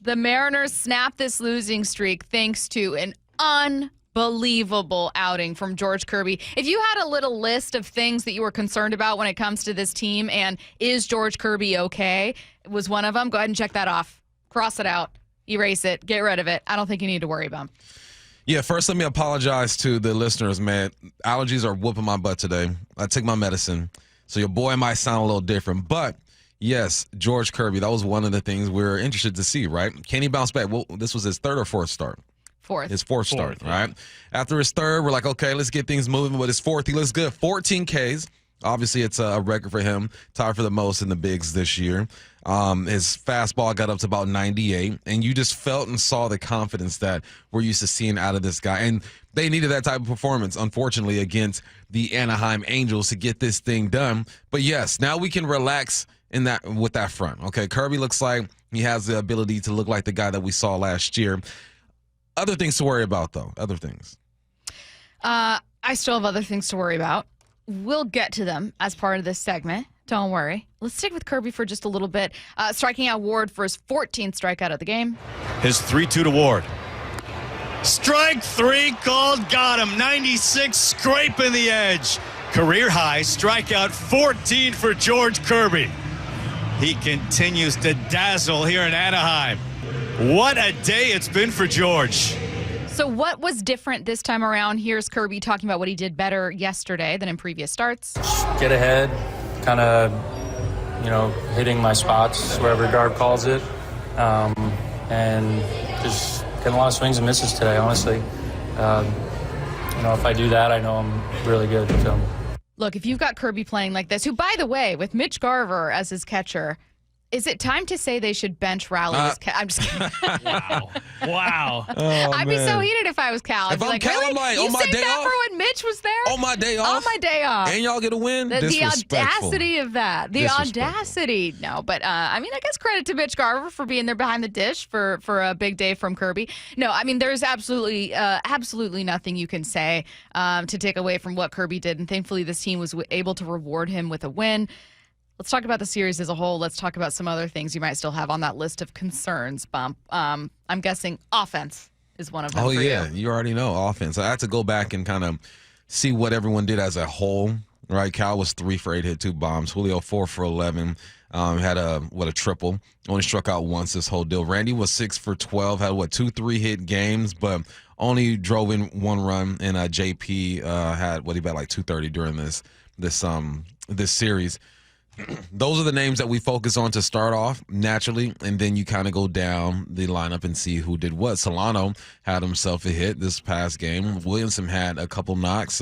The Mariners snapped this losing streak thanks to an unbelievable outing from George Kirby. If you had a little list of things that you were concerned about when it comes to this team and is George Kirby okay, it was one of them, go ahead and check that off. Cross it out. Erase it. Get rid of it. I don't think you need to worry about it. Yeah, first let me apologize to the listeners, man. Allergies are whooping my butt today. I took my medicine, so your boy might sound a little different. But, yes, George Kirby, that was one of the things we were interested to see, right? Can he bounce back? Well, this was his third or fourth start? Fourth. His fourth start, right? After his third, we're like, okay, let's get things moving. But his fourth, he looks good. 14 Ks. Obviously, it's a record for him. Tied for the most in the bigs this year. His fastball got up to about 98, and you just felt and saw the confidence that we're used to seeing out of this guy. And they needed that type of performance, unfortunately, against the Anaheim Angels to get this thing done. But, yes, now we can relax with that front. Okay, Kirby looks like he has the ability to look like the guy that we saw last year. Other things to worry about, though. Other things. I still have other things to worry about. We'll get to them as part of this segment. Don't worry. Let's stick with Kirby for just a little bit. Striking out Ward for his 14th strikeout of the game. His 3-2 to Ward. Strike three called, got him. 96, scraping the edge. Career high, strikeout 14 for George Kirby. He continues to dazzle here in Anaheim. What a day it's been for George. So what was different this time around? Here's Kirby talking about what he did better yesterday than in previous starts. Get ahead, kind of, hitting my spots wherever Garb calls it, and just getting a lot of swings and misses today, honestly. If I do that, I know I'm really good. So. Look, if you've got Kirby playing like this, who, by the way, with Mitch Garver as his catcher, is it time to say they should bench Rowley? I'm just kidding. Wow. Oh, I'd be so heated if I was Cal. I'd If be I'm like, Cal, really? I'm like, you on my saved day that off? for when Mitch was there? On my day off? On my day off. And y'all get a win? The audacity of that. The Disrespectful. audacity. No, but I guess credit to Mitch Garver for being there behind the dish for a big day from Kirby. No, there's absolutely nothing you can say to take away from what Kirby did. And thankfully, this team was able to reward him with a win. Let's talk about the series as a whole. Let's talk about some other things you might still have on that list of concerns, Bump. I'm guessing offense is one of them. Oh, for yeah. You already know offense. I had to go back and kind of see what everyone did as a whole, right? Cal was 3 for 8, hit 2 bombs. Julio 4 for 11, had a triple. Only struck out once this whole deal. Randy was 6 for 12, had 2 3-hit games, but only drove in 1 run. And JP had he bet like 230 during this series. Those are the names that we focus on to start off naturally, and then you kind of go down the lineup and see who did what. Solano had himself a hit this past game. Williamson had a couple knocks.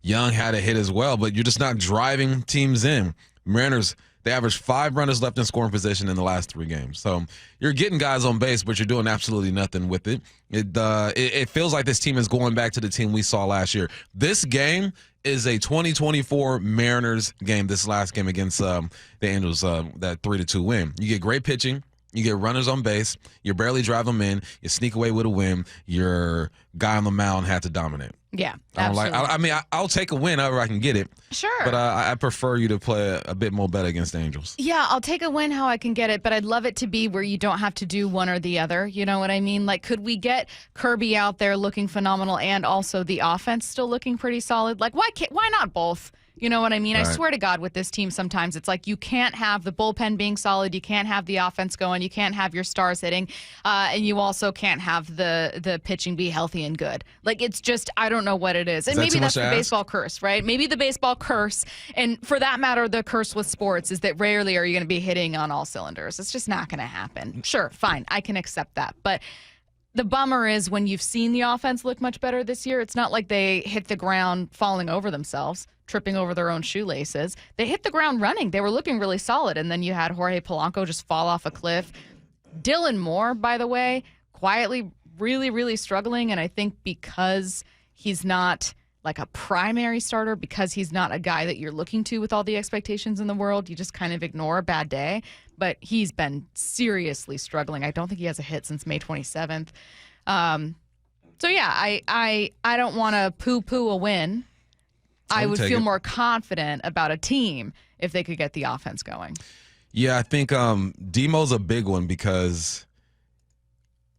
Young had a hit as well, but you're just not driving teams in. Mariners, they averaged 5 runners left in scoring position in the last 3 games. So you're getting guys on base, but you're doing absolutely nothing with it. It feels like this team is going back to the team we saw last year. This game is a 2024 Mariners game, this last game against the Angels, that 3-2 win. You get great pitching. You get runners on base. You barely drive them in. You sneak away with a win. Your guy on the mound had to dominate. Yeah, absolutely. I'll take a win however I can get it. Sure. But I prefer you to play a bit more better against the Angels. Yeah, I'll take a win how I can get it, but I'd love it to be where you don't have to do one or the other. You know what I mean? Like, could we get Kirby out there looking phenomenal and also the offense still looking pretty solid? Like, why not both? You know what I mean? Right. I swear to God, with this team, sometimes it's like you can't have the bullpen being solid, you can't have the offense going, you can't have your stars hitting, and you also can't have the pitching be healthy and good. Like, it's just, I don't know what it is. And maybe that's the baseball curse, right? Maybe the baseball curse, and for that matter, the curse with sports is that rarely are you going to be hitting on all cylinders. It's just not going to happen. Sure, fine, I can accept that. But the bummer is when you've seen the offense look much better this year, it's not like they hit the ground falling over themselves, tripping over their own shoelaces. They hit the ground running. They were looking really solid. And then you had Jorge Polanco just fall off a cliff. Dylan Moore, by the way, quietly really, really struggling. And I think because he's not like a primary starter, because he's not a guy that you're looking to with all the expectations in the world, you just kind of ignore a bad day. But he's been seriously struggling. I don't think he has a hit since May 27th. So, yeah, I don't want to poo-poo a win. I would feel more confident about a team if they could get the offense going. Yeah, I think Demo's a big one because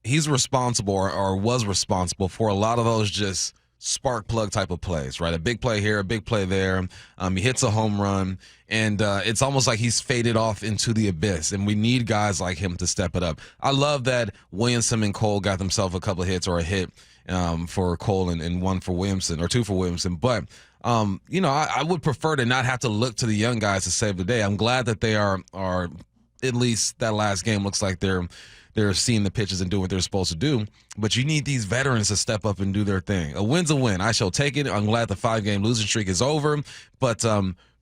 he's responsible or was responsible for a lot of those just spark plug type of plays, right? A big play here, a big play there. He hits a home run, and it's almost like he's faded off into the abyss, and we need guys like him to step it up. I love that Williamson and Cole got themselves a couple of hits or a hit for Cole and one for Williamson or two for Williamson. But, I would prefer to not have to look to the young guys to save the day. I'm glad that they are at least that last game looks like they're seeing the pitches and doing what they're supposed to do. But you need these veterans to step up and do their thing. A win's a win. I shall take it. I'm glad the 5-game losing streak is over. But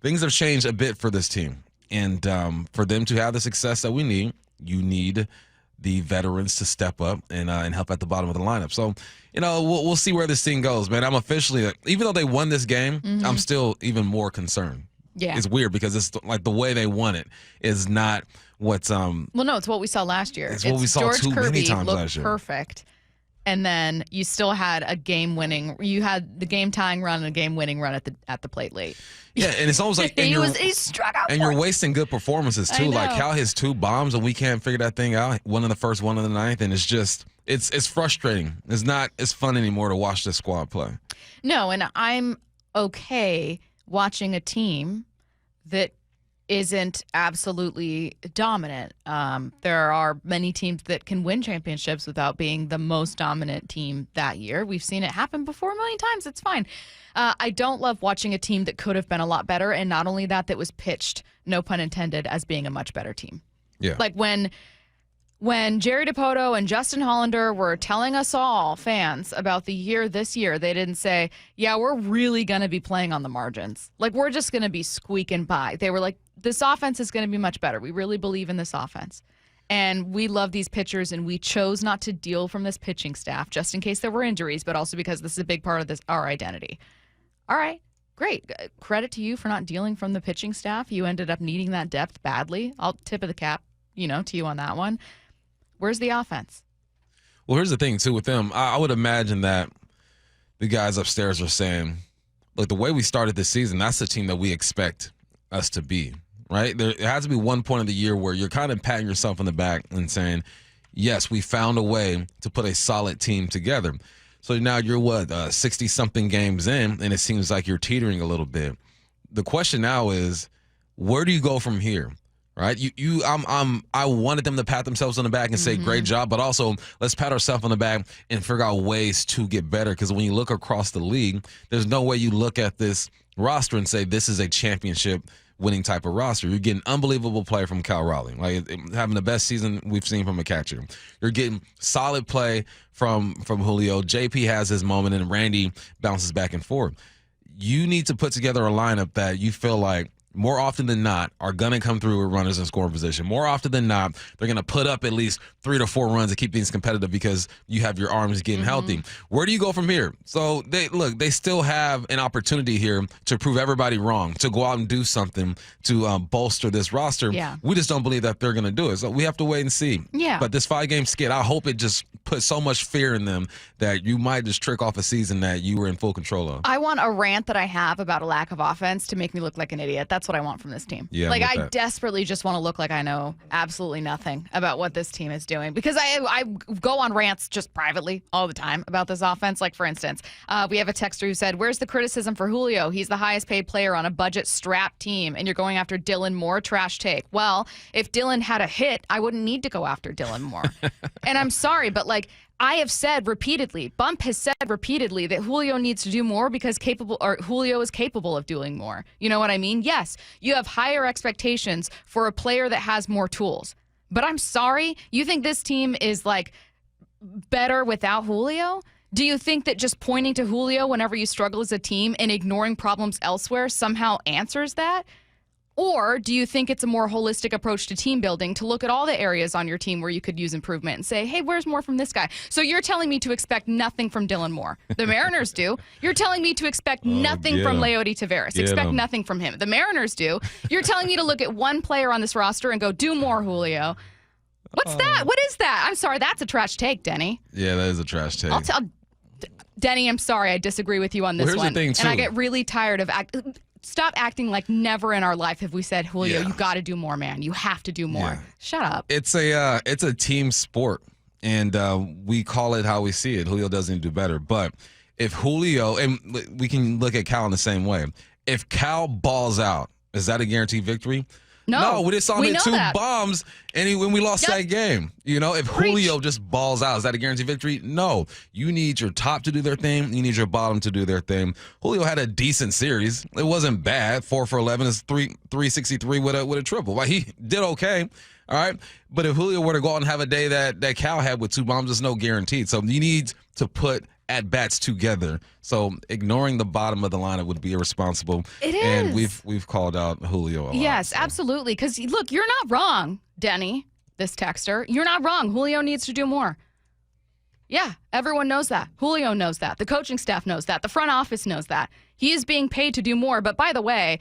things have changed a bit for this team. And for them to have the success that we need, you need the veterans to step up and help at the bottom of the lineup. So, we'll see where this thing goes, man. I'm officially, even though they won this game, I'm still even more concerned. Yeah. It's weird because it's like the way they won it is not what's well, no, it's what we saw last year. It's what we saw George too Kirby many times looked last year. Perfect. And then you still had you had the game tying run and a game winning run at the plate late. Yeah, and it's almost like he struck out. And you're wasting good performances too. Like Cal hits 2 bombs and we can't figure that thing out. One in the first, one in the ninth, and it's just it's frustrating. It's not as fun anymore to watch this squad play. No, and I'm okay watching a team that isn't absolutely dominant. There are many teams that can win championships without being the most dominant team that year. We've seen it happen before a million times. It's fine. I don't love watching a team that could have been a lot better, and not only that was pitched, no pun intended, as being a much better team. Yeah. Like when Jerry Dipoto and Justin Hollander were telling us all, fans, about this year, they didn't say, yeah, we're really going to be playing on the margins. Like, we're just going to be squeaking by. They were like, this offense is going to be much better. We really believe in this offense. And we love these pitchers, and we chose not to deal from this pitching staff just in case there were injuries, but also because this is a big part of our identity. All right, great. Credit to you for not dealing from the pitching staff. You ended up needing that depth badly. I'll tip of the cap, to you on that one. Where's the offense? Well, here's the thing, too, with them. I would imagine that the guys upstairs are saying, look, the way we started this season, that's the team that we expect us to be, right? There has to be one point of the year where you're kind of patting yourself on the back and saying, yes, we found a way to put a solid team together. So now you're, 60-something games in, and it seems like you're teetering a little bit. The question now is, where do you go from here? Right, I wanted them to pat themselves on the back and say, great job, but also let's pat ourselves on the back and figure out ways to get better. Because when you look across the league, there's no way you look at this roster and say this is a championship winning type of roster. You're getting unbelievable play from Cal Raleigh, like having the best season we've seen from a catcher. You're getting solid play from Julio. JP has his moment, and Randy bounces back and forth. You need to put together a lineup that you feel like, more often than not, are going to come through with runners in scoring position. More often than not, they're going to put up at least 3 to 4 runs to keep things competitive because you have your arms getting healthy. Where do you go from here? So, they still have an opportunity here to prove everybody wrong, to go out and do something to bolster this roster. Yeah. We just don't believe that they're going to do it. So, we have to wait and see. Yeah. But this 5-game skid, I hope it just puts so much fear in them that you might just trick off a season that you were in full control of. I want a rant that I have about a lack of offense to make me look like an idiot. That's what I want from this team. Yeah, like, I desperately just want to look like I know absolutely nothing about what this team is doing, because I go on rants just privately all the time about this offense. Like, for instance, we have a texter who said, where's the criticism for Julio? He's the highest paid player on a budget strap team, and you're going after Dylan Moore. Trash take. Well, if Dylan had a hit, I wouldn't need to go after Dylan Moore. And I'm sorry, but like, I have said repeatedly, Bump has said repeatedly that Julio needs to do more because Julio is capable of doing more. You know what I mean? Yes, you have higher expectations for a player that has more tools. But I'm sorry, you think this team is like better without Julio? Do you think that just pointing to Julio whenever you struggle as a team and ignoring problems elsewhere somehow answers that? Or do you think it's a more holistic approach to team building to look at all the areas on your team where you could use improvement and say, hey, where's more from this guy? So you're telling me to expect nothing from Dylan Moore. The Mariners do. You're telling me to expect nothing from Leody Taveras. Expect nothing from him. The Mariners do. You're telling me to look at one player on this roster and go, do more, Julio. What's that? What is that? I'm sorry, that's a trash take, Denny. Yeah, that is a trash take. I'll tell Denny, I'm sorry, I disagree with you on this here's one. the thing, too. And I get really tired of stop acting like never in our life have we said, Julio, you got to do more, man. You have to do more. Yeah. Shut up. It's a team sport. And we call it how we see it. Julio doesn't do better. But if Julio, and we can look at Cal in the same way. If Cal balls out, is that a guaranteed victory? No, we just saw him hit 2 bombs, and when we lost that game. If Julio just balls out, is that a guaranteed victory? No. You need your top to do their thing. You need your bottom to do their thing. Julio had a decent series. It wasn't bad. 4 for 11 is 363 with a triple. Like, he did okay. All right. But if Julio were to go out and have a day that Cal had with 2 bombs, there's no guaranteed. So you need to put at-bats together. So ignoring the bottom of the lineup would be irresponsible. It is. And we've called out Julio a lot. Yes, absolutely. Because, look, you're not wrong, Denny, this texter. You're not wrong. Julio needs to do more. Yeah, everyone knows that. Julio knows that. The coaching staff knows that. The front office knows that. He is being paid to do more. But by the way,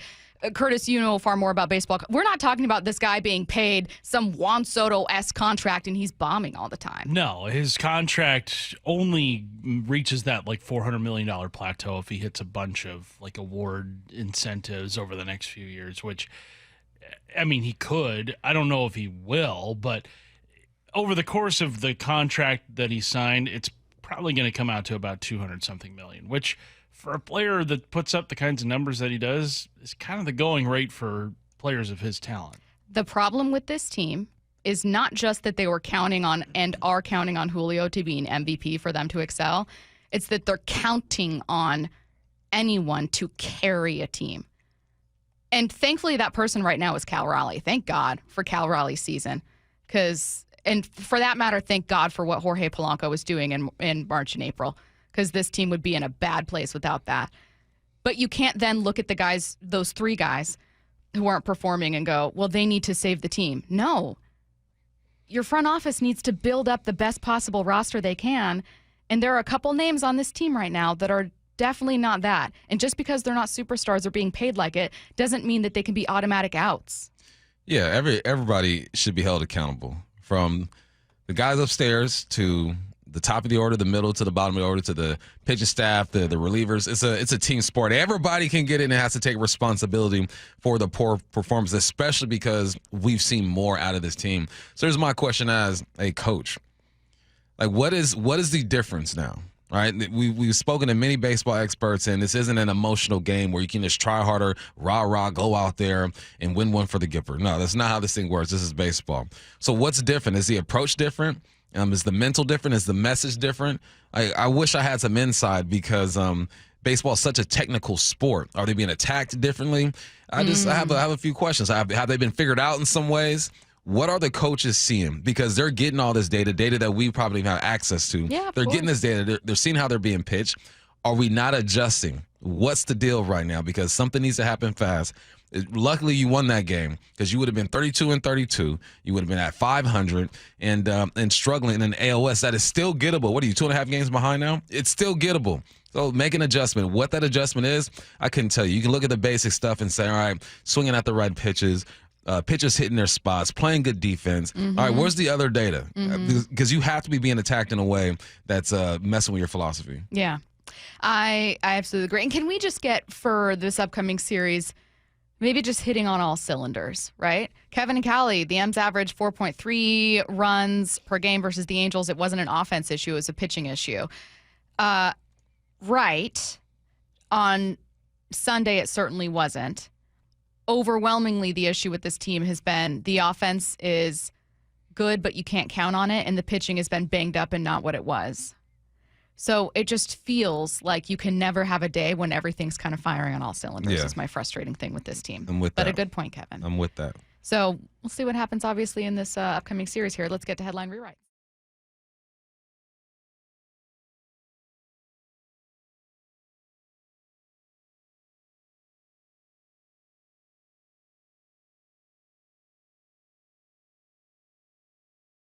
Curtis, you know far more about baseball. We're not talking about this guy being paid some Juan Soto-esque contract and he's bombing all the time. No, his contract only reaches that like $400 million plateau if he hits a bunch of like award incentives over the next few years, which, I mean, he could. I don't know if he will, but over the course of the contract that he signed, it's probably going to come out to about 200-something million, which for a player that puts up the kinds of numbers that he does is kind of the going rate for players of his talent. The problem with this team is not just that they were counting on and are counting on Julio to be an MVP for them to excel. It's that they're counting on anyone to carry a team. And thankfully that person right now is Cal Raleigh. Thank God for Cal Raleigh's season. And for that matter, thank God for what Jorge Polanco was doing in March and April. Because this team would be in a bad place without that. But you can't then look at the guys, those 3 guys who aren't performing and go, well, they need to save the team. No. Your front office needs to build up the best possible roster they can. And there are a couple names on this team right now that are definitely not that. And just because they're not superstars or being paid like it doesn't mean that they can be automatic outs. Yeah, everybody should be held accountable. From the guys upstairs to the top of the order, the middle to the bottom of the order, to the pitching staff, the relievers. It's a team sport. Everybody can get in and has to take responsibility for the poor performance, especially because we've seen more out of this team. So here's my question as a coach. Like, what is the difference now? All right, we've spoken to many baseball experts, and this isn't an emotional game where you can just try harder, rah, go out there and win one for the Gipper. No, that's not how this thing works. This is baseball. So what's different? Is the approach different? Is the mental different? Is the message different? I wish I had some insight because baseball is such a technical sport. Are they being attacked differently? I have a few questions. Have they been figured out in some ways? What are the coaches seeing? Because they're getting all this data that we probably have access to. Yeah, they're getting this data. They're seeing how they're being pitched. Are we not adjusting? What's the deal right now? Because something needs to happen fast. Luckily, you won that game because you would have been 32-32. You would have been at 500 and struggling in an AOS that is still gettable. What are you, 2.5 games behind now? It's still gettable. So make an adjustment. What that adjustment is, I couldn't tell you. You can look at the basic stuff and say, all right, swinging at the right pitches, pitchers hitting their spots, playing good defense. Mm-hmm. All right, where's the other data? Because you have to be being attacked in a way that's messing with your philosophy. Yeah, I absolutely agree. And can we just get, for this upcoming series, maybe just hitting on all cylinders, right? Kevin and Callie, the M's average 4.3 runs per game versus the Angels. It wasn't an offense issue. It was a pitching issue. Right. On Sunday, it certainly wasn't. Overwhelmingly, the issue with this team has been the offense is good, but you can't count on it, and the pitching has been banged up and not what it was. So it just feels like you can never have a day when everything's kind of firing on all cylinders. Yeah. Is my frustrating thing with this team. I'm with but that. A good point, Kevin. I'm with that. So we'll see what happens, obviously, in this upcoming series here. Let's get to Headline Rewrite.